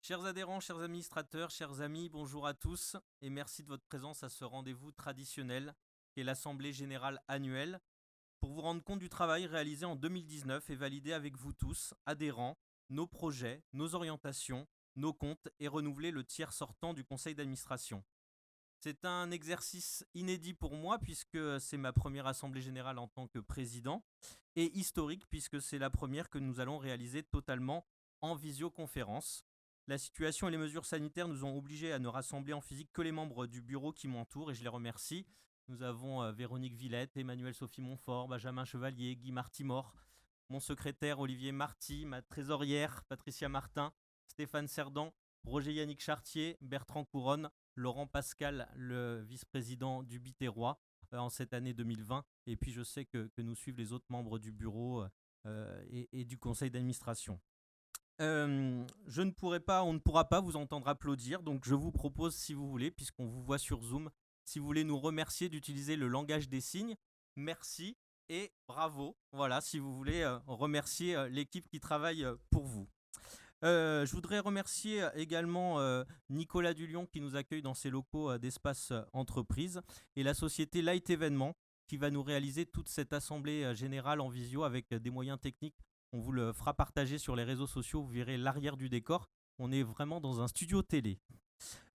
Chers adhérents, chers administrateurs, chers amis, bonjour à tous et merci de votre présence à ce rendez-vous traditionnel qui est l'Assemblée générale annuelle pour vous rendre compte du travail réalisé en 2019 et valider avec vous tous, adhérents, nos projets, nos orientations, nos comptes et renouveler le tiers sortant du conseil d'administration. C'est un exercice inédit pour moi puisque c'est ma première assemblée générale en tant que président et historique puisque c'est la première que nous allons réaliser totalement en visioconférence. La situation et les mesures sanitaires nous ont obligés à ne rassembler en physique que les membres du bureau qui m'entourent et je les remercie. Nous avons Véronique Villette, Emmanuel Sophie Montfort, Benjamin Chevalier, Guy Martimor, mon secrétaire Olivier Marty, ma trésorière Patricia Martin, Stéphane Cerdan, Roger Yannick Chartier, Bertrand Couronne, Laurent Pascal, le vice-président du Biterrois en cette année 2020. Et puis je sais que nous suivent les autres membres du bureau et du conseil d'administration. Je ne pourrai pas, on ne pourra pas vous entendre applaudir, donc je vous propose, si vous voulez, puisqu'on vous voit sur Zoom, si vous voulez nous remercier d'utiliser le langage des signes. Merci et bravo. Voilà, si vous voulez remercier l'équipe qui travaille pour vous. Je voudrais remercier également Nicolas Dulion qui nous accueille dans ses locaux d'Espace Entreprise et la société Light Événement qui va nous réaliser toute cette assemblée générale en visio avec des moyens techniques. On vous le fera partager sur les réseaux sociaux, vous verrez l'arrière du décor. On est vraiment dans un studio télé.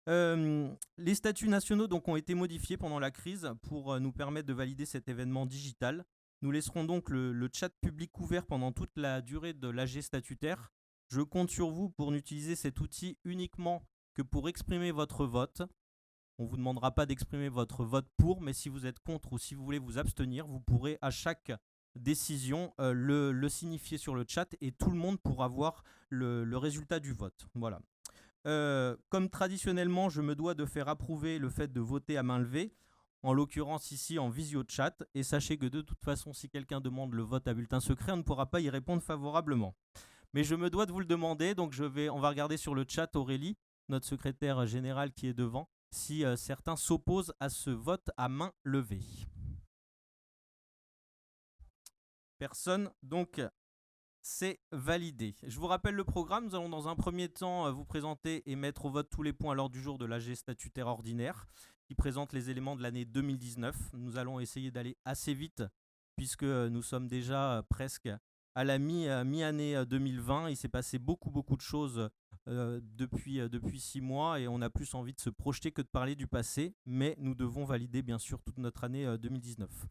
Les statuts nationaux donc, ont été modifiés pendant la crise pour nous permettre de valider cet événement digital. Nous laisserons donc le chat public ouvert pendant toute la durée de l'AG statutaire. Je compte sur vous pour n'utiliser cet outil uniquement que pour exprimer votre vote. On ne vous demandera pas d'exprimer votre vote pour, mais si vous êtes contre ou si vous voulez vous abstenir, vous pourrez à chaque décision le signifier sur le chat et tout le monde pourra voir le résultat du vote. Voilà. Comme traditionnellement, je me dois de faire approuver le fait de voter à main levée, en l'occurrence ici en visio chat, et sachez que de toute façon, si quelqu'un demande le vote à bulletin secret, on ne pourra pas y répondre favorablement. Mais je me dois de vous le demander, donc on va regarder sur le chat Aurélie, notre secrétaire générale qui est devant, si certains s'opposent à ce vote à main levée. Personne, donc c'est validé. Je vous rappelle le programme. Nous allons dans un premier temps vous présenter et mettre au vote tous les points à l'ordre du jour de l'AG statutaire ordinaire qui présente les éléments de l'année 2019. Nous allons essayer d'aller assez vite puisque nous sommes déjà presque à la mi-année 2020. Il s'est passé beaucoup de choses depuis 6 mois et on a plus envie de se projeter que de parler du passé, mais nous devons valider bien sûr toute notre année 2019.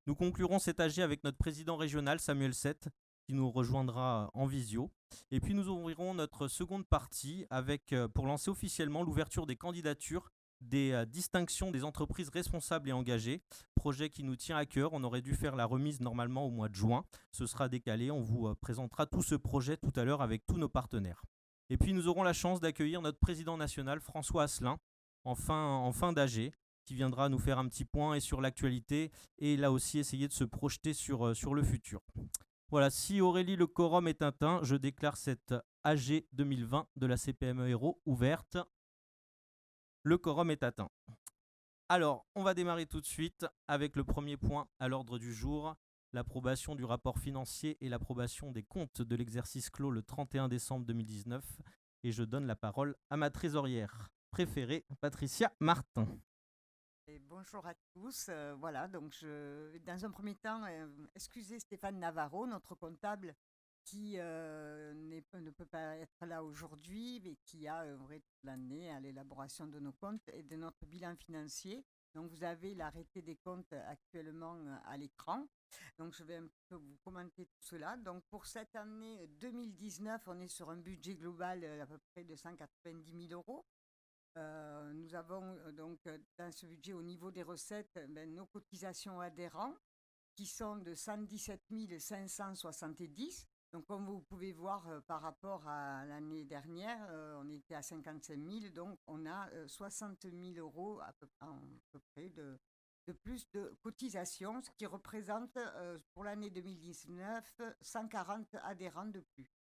Nous conclurons cet AG avec notre président régional Samuel Sett qui nous rejoindra en visio. Et puis nous ouvrirons notre seconde partie avec, pour lancer officiellement l'ouverture des candidatures des distinctions des entreprises responsables et engagées, projet qui nous tient à cœur. On aurait dû faire la remise normalement au mois de juin. Ce sera décalé. On vous présentera tout ce projet tout à l'heure avec tous nos partenaires. Et puis nous aurons la chance d'accueillir notre président national François Asselin en fin d'AG qui viendra nous faire un petit point et sur l'actualité et là aussi essayer de se projeter sur le futur. Voilà, si Aurélie le quorum est atteint, je déclare cette AG 2020 de la CPME Hérault ouverte. Le quorum est atteint. Alors, on va démarrer tout de suite avec le premier point à l'ordre du jour, l'approbation du rapport financier et l'approbation des comptes de l'exercice clos le 31 décembre 2019. Et je donne la parole à ma trésorière préférée, Patricia Martin. Et bonjour à tous. Voilà, donc dans un premier temps, excusez Stéphane Navarro, notre comptable, qui ne peut pas être là aujourd'hui, mais qui a œuvré toute l'année à l'élaboration de nos comptes et de notre bilan financier. Donc vous avez l'arrêté des comptes actuellement à l'écran. Donc je vais un peu vous commenter tout cela. Donc pour cette année 2019, on est sur un budget global à peu près de 190 000 euros. Nous avons donc dans ce budget au niveau des recettes nos cotisations adhérents qui sont de 117 570. Donc comme vous pouvez voir par rapport à l'année dernière, on était à 55 000, donc on a 60 000 euros à peu près de plus de cotisations, ce qui représente pour l'année 2019 140 adhérents de plus.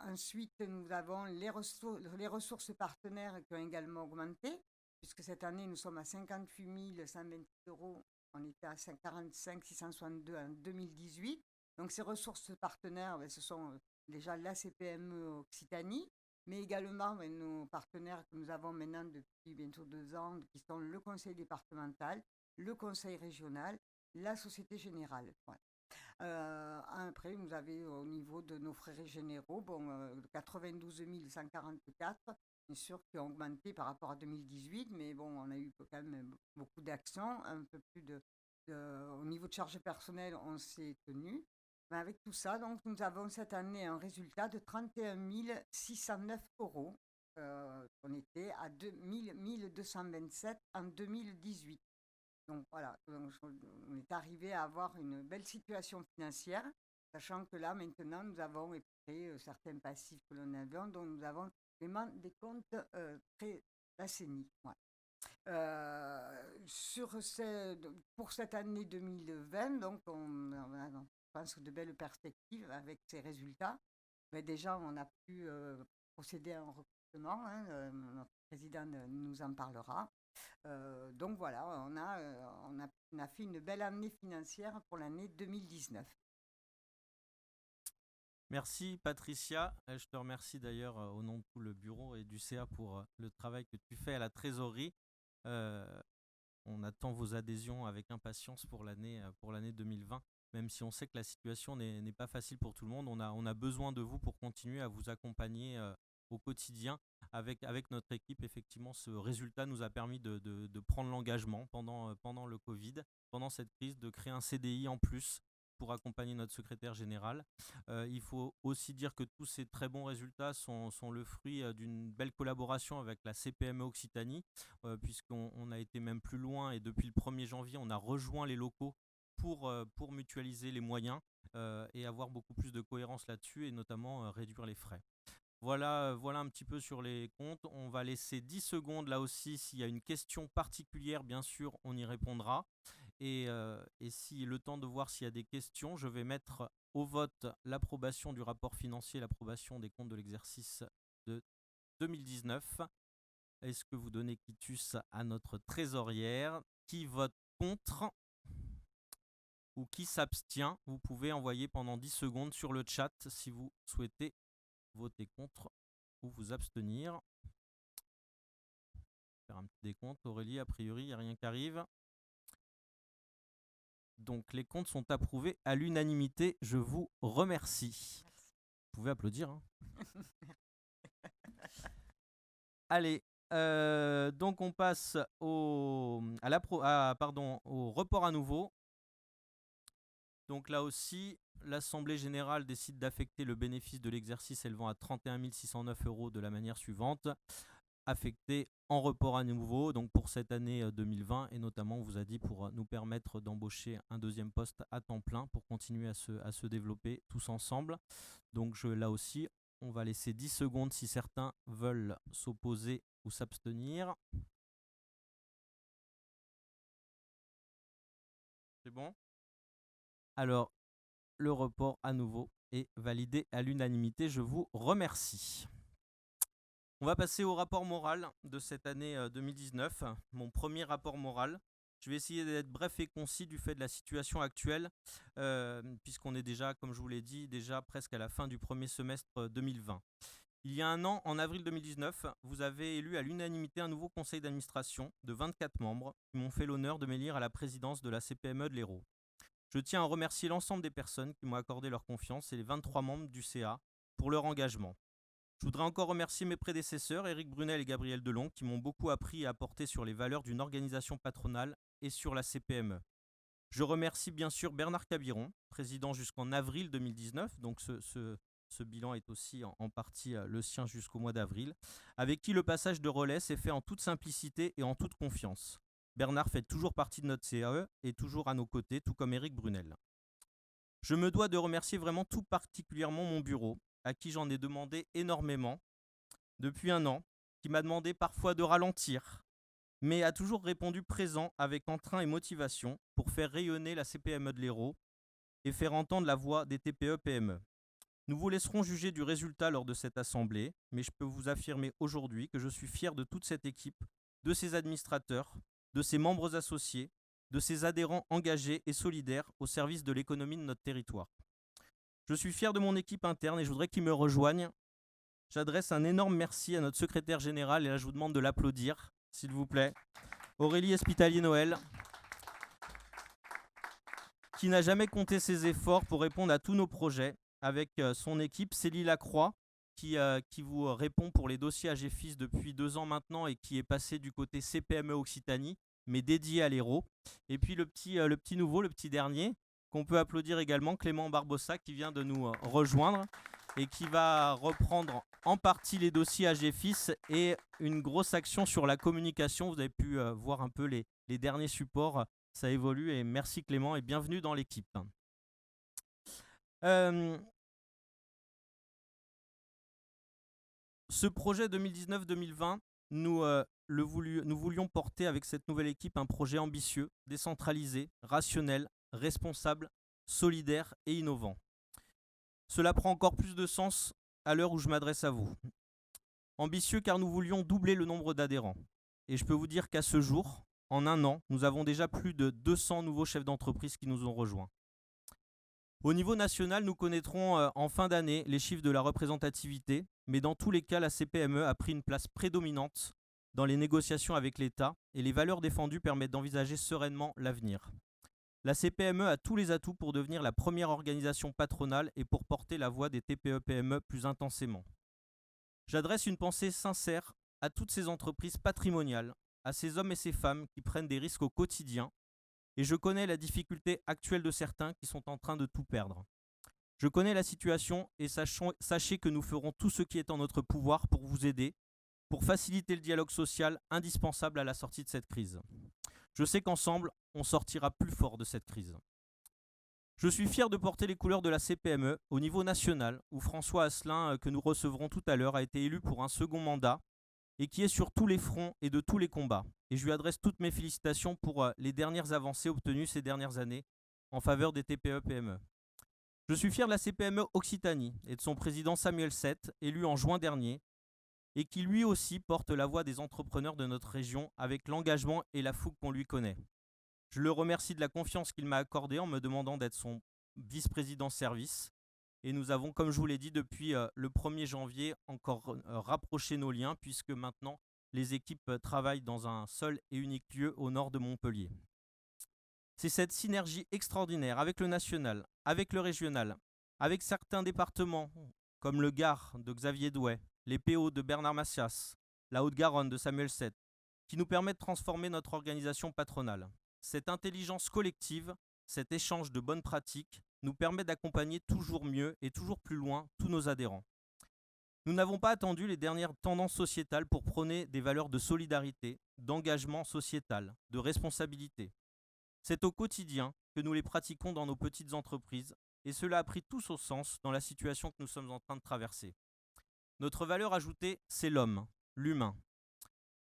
Ensuite, nous avons les ressources partenaires qui ont également augmenté, puisque cette année, nous sommes à 58 128 euros. On était à 45 662 en 2018. Donc, ces ressources partenaires, ce sont déjà la CPME Occitanie, mais également nos partenaires que nous avons maintenant depuis bientôt 2 ans, qui sont le conseil départemental, le conseil régional, la Société Générale. Voilà. Après, vous avez au niveau de nos frais généraux, 92 144, bien sûr, qui ont augmenté par rapport à 2018, mais bon, on a eu quand même beaucoup d'actions, un peu plus au niveau de charges personnelles, on s'est tenu. Mais avec tout ça, donc, nous avons cette année un résultat de 31 609 euros. On était à 1227 en 2018. Donc voilà, on est arrivé à avoir une belle situation financière, sachant que là, maintenant, nous avons épuré certains passifs que l'on avait, dont nous avons vraiment des comptes très assainis. Voilà. Pour cette année 2020, donc je pense de belles perspectives avec ces résultats. Mais déjà, on a pu procéder à un recrutement, notre président nous en parlera. Donc voilà, on a fait une belle année financière pour l'année 2019. Merci Patricia. Je te remercie d'ailleurs au nom de tout le bureau et du CA pour le travail que tu fais à la trésorerie. On attend vos adhésions avec impatience pour l'année 2020, même si on sait que la situation n'est pas facile pour tout le monde. On a besoin de vous pour continuer à vous accompagner au quotidien. Avec notre équipe, effectivement, ce résultat nous a permis de prendre l'engagement pendant le Covid, pendant cette crise, de créer un CDI en plus pour accompagner notre secrétaire général. Il faut aussi dire que tous ces très bons résultats sont le fruit d'une belle collaboration avec la CPME Occitanie, puisqu'on a été même plus loin et depuis le 1er janvier, on a rejoint les locaux pour mutualiser les moyens et avoir beaucoup plus de cohérence là-dessus et notamment réduire les frais. Voilà un petit peu sur les comptes. On va laisser 10 secondes là aussi. S'il y a une question particulière, bien sûr, on y répondra. Et si le temps de voir s'il y a des questions, je vais mettre au vote l'approbation du rapport financier, l'approbation des comptes de l'exercice de 2019. Est-ce que vous donnez quitus à notre trésorière? Qui vote contre ou qui s'abstient? Vous pouvez envoyer pendant 10 secondes sur le chat si vous souhaitez voter contre ou vous abstenir. Faire un petit décompte. Aurélie, a priori, il n'y a rien qui arrive. Donc les comptes sont approuvés à l'unanimité. Je vous remercie. Vous pouvez applaudir. Hein. Allez, donc on passe au report à nouveau. Donc là aussi, l'Assemblée générale décide d'affecter le bénéfice de l'exercice élevant à 31 609 € de la manière suivante. Affecté en report à nouveau, donc pour cette année 2020, et notamment on vous a dit pour nous permettre d'embaucher un deuxième poste à temps plein pour continuer à se développer tous ensemble. Donc là aussi, on va laisser 10 secondes si certains veulent s'opposer ou s'abstenir. C'est bon ? Alors, le report à nouveau est validé à l'unanimité. Je vous remercie. On va passer au rapport moral de cette année 2019, mon premier rapport moral. Je vais essayer d'être bref et concis du fait de la situation actuelle, puisqu'on est déjà, comme je vous l'ai dit, déjà presque à la fin du premier semestre 2020. Il y a un an, en avril 2019, vous avez élu à l'unanimité un nouveau conseil d'administration de 24 membres qui m'ont fait l'honneur de m'élire à la présidence de la CPME de l'Hérault. Je tiens à remercier l'ensemble des personnes qui m'ont accordé leur confiance et les 23 membres du CA pour leur engagement. Je voudrais encore remercier mes prédécesseurs, Éric Brunel et Gabriel Delon, qui m'ont beaucoup appris et apporté sur les valeurs d'une organisation patronale et sur la CPME. Je remercie bien sûr Bernard Cabiron, président jusqu'en avril 2019, donc ce bilan est aussi en partie le sien jusqu'au mois d'avril, avec qui le passage de relais s'est fait en toute simplicité et en toute confiance. Bernard fait toujours partie de notre CAE et toujours à nos côtés, tout comme Éric Brunel. Je me dois de remercier vraiment tout particulièrement mon bureau, à qui j'en ai demandé énormément depuis un an, qui m'a demandé parfois de ralentir, mais a toujours répondu présent avec entrain et motivation pour faire rayonner la CPME de l'Hérault et faire entendre la voix des TPE-PME. Nous vous laisserons juger du résultat lors de cette assemblée, mais je peux vous affirmer aujourd'hui que je suis fier de toute cette équipe, de ses administrateurs, de ses membres associés, de ses adhérents engagés et solidaires au service de l'économie de notre territoire. Je suis fier de mon équipe interne et je voudrais qu'ils me rejoignent J'adresse un énorme merci à notre secrétaire général et là je vous demande de l'applaudir, s'il vous plaît. Aurélie Espitalier-Noël, qui n'a jamais compté ses efforts pour répondre à tous nos projets avec son équipe. Célie Lacroix, qui vous répond pour les dossiers AGFIS depuis 2 ans maintenant et qui est passé du côté CPME Occitanie, mais dédié à l'Hérault. Et puis le petit nouveau, le petit dernier, qu'on peut applaudir également, Clément Barbossa, qui vient de nous rejoindre et qui va reprendre en partie les dossiers AGFIS et une grosse action sur la communication. Vous avez pu voir un peu les derniers supports, ça évolue et merci Clément et bienvenue dans l'équipe. Ce projet 2019-2020, nous voulions porter avec cette nouvelle équipe un projet ambitieux, décentralisé, rationnel, responsable, solidaire et innovant. Cela prend encore plus de sens à l'heure où je m'adresse à vous. Ambitieux car nous voulions doubler le nombre d'adhérents. Et je peux vous dire qu'à ce jour, en 1 an, nous avons déjà plus de 200 nouveaux chefs d'entreprise qui nous ont rejoints. Au niveau national, nous connaîtrons en fin d'année les chiffres de la représentativité, mais dans tous les cas, la CPME a pris une place prédominante dans les négociations avec l'État et les valeurs défendues permettent d'envisager sereinement l'avenir. La CPME a tous les atouts pour devenir la première organisation patronale et pour porter la voix des TPE-PME plus intensément. J'adresse une pensée sincère à toutes ces entreprises patrimoniales, à ces hommes et ces femmes qui prennent des risques au quotidien, et je connais la difficulté actuelle de certains qui sont en train de tout perdre. Je connais la situation et sachez que nous ferons tout ce qui est en notre pouvoir pour vous aider, pour faciliter le dialogue social indispensable à la sortie de cette crise. Je sais qu'ensemble, on sortira plus fort de cette crise. Je suis fier de porter les couleurs de la CPME au niveau national, où François Asselin, que nous recevrons tout à l'heure, a été élu pour un second mandat et qui est sur tous les fronts et de tous les combats. Et je lui adresse toutes mes félicitations pour les dernières avancées obtenues ces dernières années en faveur des TPE-PME. Je suis fier de la CPME Occitanie et de son président Samuel Sett, élu en juin dernier, et qui lui aussi porte la voix des entrepreneurs de notre région avec l'engagement et la fougue qu'on lui connaît. Je le remercie de la confiance qu'il m'a accordée en me demandant d'être son vice-président service. Et nous avons, comme je vous l'ai dit, depuis le 1er janvier, encore rapproché nos liens, puisque maintenant, les équipes travaillent dans un seul et unique lieu au nord de Montpellier. C'est cette synergie extraordinaire avec le national, avec le régional, avec certains départements, comme le Gard de Xavier Douai, les PO de Bernard Massias, la Haute-Garonne de Samuel Sett, qui nous permet de transformer notre organisation patronale. Cette intelligence collective, cet échange de bonnes pratiques, nous permet d'accompagner toujours mieux et toujours plus loin tous nos adhérents. Nous n'avons pas attendu les dernières tendances sociétales pour prôner des valeurs de solidarité, d'engagement sociétal, de responsabilité. C'est au quotidien que nous les pratiquons dans nos petites entreprises et cela a pris tout son sens dans la situation que nous sommes en train de traverser. Notre valeur ajoutée, c'est l'homme, l'humain.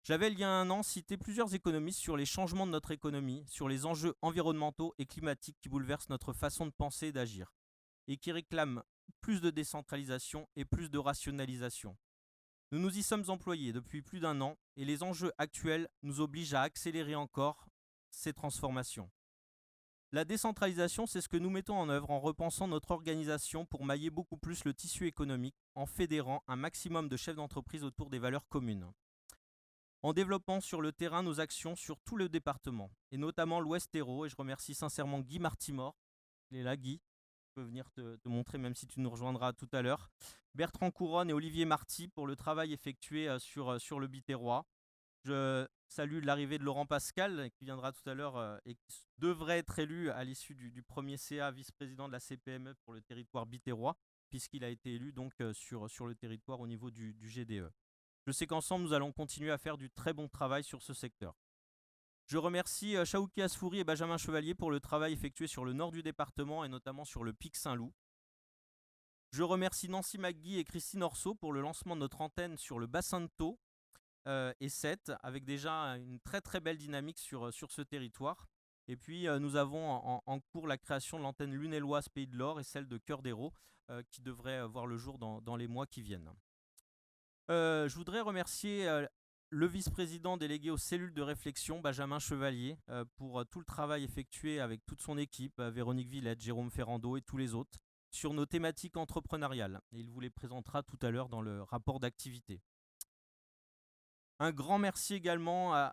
J'avais il y a 1 an cité plusieurs économistes sur les changements de notre économie, sur les enjeux environnementaux et climatiques qui bouleversent notre façon de penser et d'agir, et qui réclament plus de décentralisation et plus de rationalisation. Nous nous y sommes employés depuis plus d'1 an, et les enjeux actuels nous obligent à accélérer encore ces transformations. La décentralisation, c'est ce que nous mettons en œuvre en repensant notre organisation pour mailler beaucoup plus le tissu économique, en fédérant un maximum de chefs d'entreprise autour des valeurs communes. En développant sur le terrain nos actions sur tout le département, et notamment l'Ouest Hérault, et je remercie sincèrement Guy Martimore, il est là Guy, je peux venir te montrer même si tu nous rejoindras tout à l'heure, Bertrand Couronne et Olivier Marty pour le travail effectué sur le Biterrois. Je salue l'arrivée de Laurent Pascal qui viendra tout à l'heure et qui devrait être élu à l'issue du premier CA vice-président de la CPME pour le territoire biterrois, puisqu'il a été élu donc sur le territoire au niveau du GDE. Je sais qu'ensemble, nous allons continuer à faire du très bon travail sur ce secteur. Je remercie Chaouki Asfouri et Benjamin Chevalier pour le travail effectué sur le nord du département et notamment sur le Pic Saint-Loup. Je remercie Nancy McGee et Christine Orceau pour le lancement de notre antenne sur le bassin de Thau et Sète, avec déjà une très très belle dynamique sur ce territoire. Et puis nous avons en cours la création de l'antenne Lunelloise Pays de l'Or et celle de Cœur d'Hérault qui devrait voir le jour dans les mois qui viennent. Je voudrais remercier le vice-président délégué aux cellules de réflexion, Benjamin Chevalier, pour tout le travail effectué avec toute son équipe, Véronique Villette, Jérôme Ferrando et tous les autres. sur nos thématiques entrepreneuriales. Et il vous les présentera tout à l'heure dans le rapport d'activité. Un grand merci également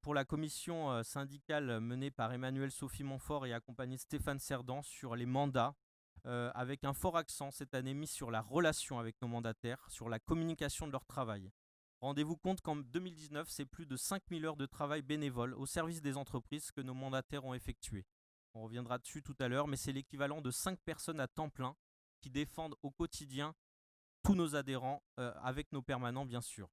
pour la commission syndicale menée par Emmanuel Sophie Montfort et accompagnée de Stéphane Cerdan sur les mandats, avec un fort accent cette année mis sur la relation avec nos mandataires, sur la communication de leur travail. Rendez-vous compte qu'en 2019, c'est plus de 5000 heures de travail bénévole au service des entreprises que nos mandataires ont effectué. On reviendra dessus tout à l'heure, mais c'est l'équivalent de 5 personnes à temps plein qui défendent au quotidien tous nos adhérents, avec nos permanents bien sûr.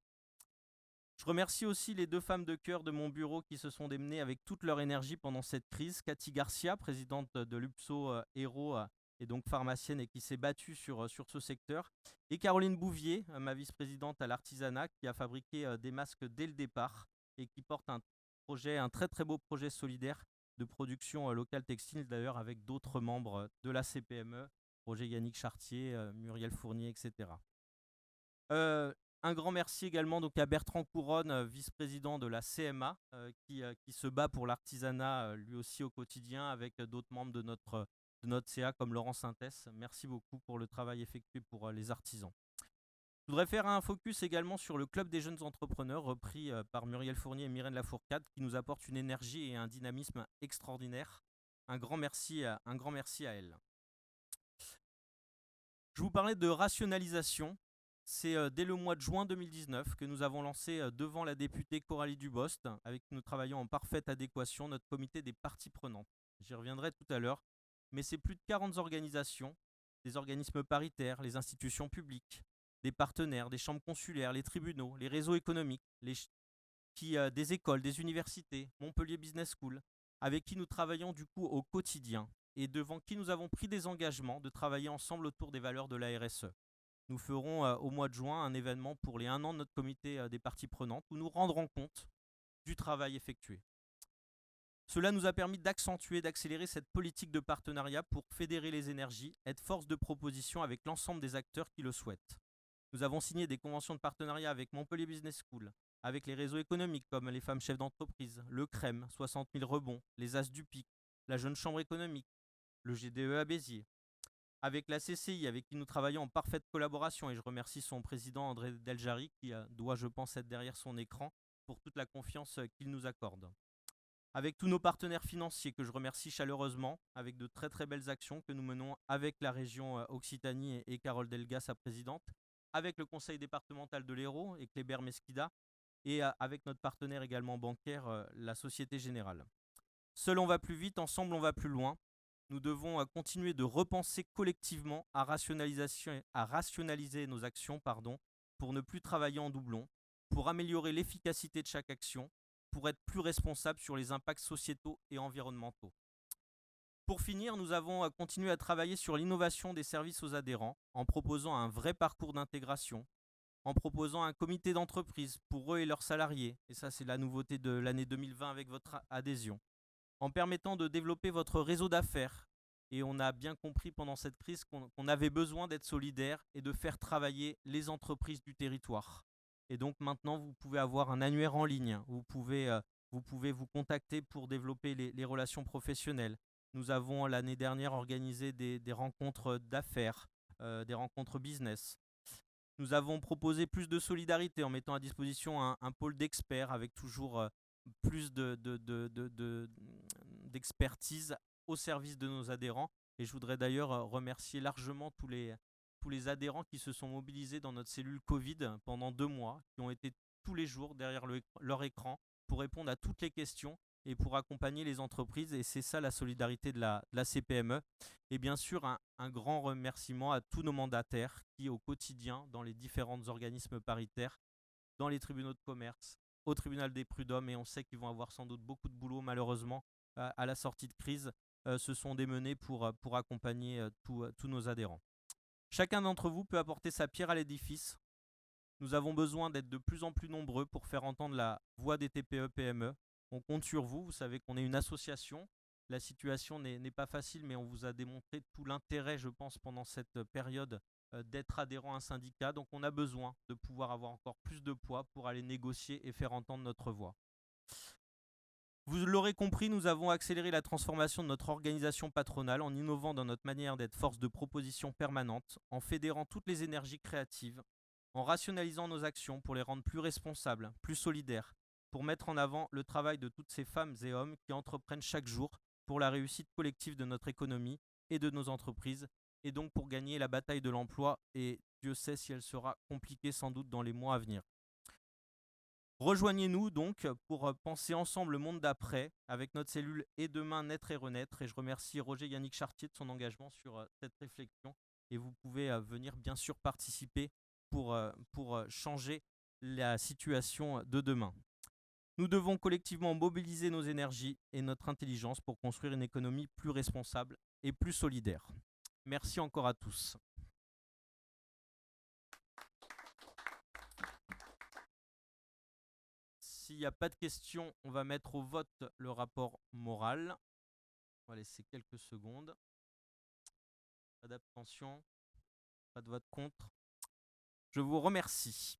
Je remercie aussi les 2 femmes de cœur de mon bureau qui se sont démenées avec toute leur énergie pendant cette crise. Cathy Garcia, présidente de l'UPSO Héros et donc pharmacienne et qui s'est battue sur ce secteur. Et Caroline Bouvier, ma vice-présidente à l'artisanat, qui a fabriqué des masques dès le départ et qui porte un très très beau projet solidaire de production locale textile, d'ailleurs avec d'autres membres de la CPME, projet Yannick Chartier, Muriel Fournier, etc. Un grand merci également donc à Bertrand Couronne, vice-président de la CMA, qui se bat pour l'artisanat lui aussi au quotidien avec d'autres membres de notre CA comme Laurent Sintès. Merci beaucoup pour le travail effectué pour les artisans. Je voudrais faire un focus également sur le Club des jeunes entrepreneurs repris par Muriel Fournier et Myrène Lafourcade qui nous apporte une énergie et un dynamisme extraordinaire. Un grand merci à elles. Je vous parlais de rationalisation. C'est dès le mois de juin 2019 que nous avons lancé devant la députée Coralie Dubost, avec qui nous travaillons en parfaite adéquation, notre comité des parties prenantes. J'y reviendrai tout à l'heure, mais c'est plus de 40 organisations, des organismes paritaires, les institutions publiques, des partenaires, des chambres consulaires, les tribunaux, les réseaux économiques, des écoles, des universités, Montpellier Business School, avec qui nous travaillons du coup au quotidien et devant qui nous avons pris des engagements de travailler ensemble autour des valeurs de la RSE. Nous ferons au mois de juin un événement pour les 1 an de notre comité des parties prenantes où nous rendrons compte du travail effectué. Cela nous a permis d'accentuer, d'accélérer cette politique de partenariat pour fédérer les énergies, être force de proposition avec l'ensemble des acteurs qui le souhaitent. Nous avons signé des conventions de partenariat avec Montpellier Business School, avec les réseaux économiques comme les femmes chefs d'entreprise, le CREM, 60 000 rebonds, les As du PIC, la Jeune Chambre économique, le GDE à Béziers, avec la CCI, avec qui nous travaillons en parfaite collaboration, et je remercie son président André Deljari, qui doit, je pense, être derrière son écran, pour toute la confiance qu'il nous accorde. Avec tous nos partenaires financiers, que je remercie chaleureusement, avec de très très belles actions que nous menons avec la région Occitanie et Carole Delga, sa présidente, avec le conseil départemental de l'Hérault et Kléber Mesquida, et avec notre partenaire également bancaire, la Société Générale. Seul on va plus vite, ensemble on va plus loin. Nous devons continuer de repenser collectivement à rationaliser nos actions pour ne plus travailler en doublon, pour améliorer l'efficacité de chaque action, pour être plus responsable sur les impacts sociétaux et environnementaux. Pour finir, nous avons continué à travailler sur l'innovation des services aux adhérents en proposant un vrai parcours d'intégration, en proposant un comité d'entreprise pour eux et leurs salariés, et ça c'est la nouveauté de l'année 2020 avec votre adhésion, en permettant de développer votre réseau d'affaires. Et on a bien compris pendant cette crise qu'on avait besoin d'être solidaire et de faire travailler les entreprises du territoire. Et donc maintenant, vous pouvez avoir un annuaire en ligne, vous pouvez vous contacter pour développer les relations professionnelles. Nous avons l'année dernière organisé des rencontres d'affaires, des rencontres business. Nous avons proposé plus de solidarité en mettant à disposition un pôle d'experts avec toujours plus d'expertise au service de nos adhérents. Et je voudrais d'ailleurs remercier largement tous les adhérents qui se sont mobilisés dans notre cellule Covid pendant 2 mois, qui ont été tous les jours derrière leur écran pour répondre à toutes les questions et pour accompagner les entreprises. Et c'est ça la solidarité de la CPME. Et bien sûr, un grand remerciement à tous nos mandataires qui, au quotidien, dans les différents organismes paritaires, dans les tribunaux de commerce, au tribunal des prud'hommes, et on sait qu'ils vont avoir sans doute beaucoup de boulot malheureusement à la sortie de crise, se sont démenés pour accompagner tous nos adhérents. Chacun d'entre vous peut apporter sa pierre à l'édifice. Nous avons besoin d'être de plus en plus nombreux pour faire entendre la voix des TPE-PME. On compte sur vous, vous savez qu'on est une association. La situation n'est pas facile, mais on vous a démontré tout l'intérêt, je pense, pendant cette période d'être adhérent à un syndicat. Donc on a besoin de pouvoir avoir encore plus de poids pour aller négocier et faire entendre notre voix. Vous l'aurez compris, nous avons accéléré la transformation de notre organisation patronale en innovant dans notre manière d'être force de proposition permanente, en fédérant toutes les énergies créatives, en rationalisant nos actions pour les rendre plus responsables, plus solidaires, pour mettre en avant le travail de toutes ces femmes et hommes qui entreprennent chaque jour pour la réussite collective de notre économie et de nos entreprises, et donc pour gagner la bataille de l'emploi, et Dieu sait si elle sera compliquée sans doute dans les mois à venir. Rejoignez-nous donc pour penser ensemble le monde d'après avec notre cellule Et demain naître et renaître. Et je remercie Roger Yannick Chartier de son engagement sur cette réflexion. Et vous pouvez venir bien sûr participer pour changer la situation de demain. Nous devons collectivement mobiliser nos énergies et notre intelligence pour construire une économie plus responsable et plus solidaire. Merci encore à tous. S'il n'y a pas de questions, on va mettre au vote le rapport moral. On va laisser quelques secondes. Pas d'abstention, pas de vote contre. Je vous remercie.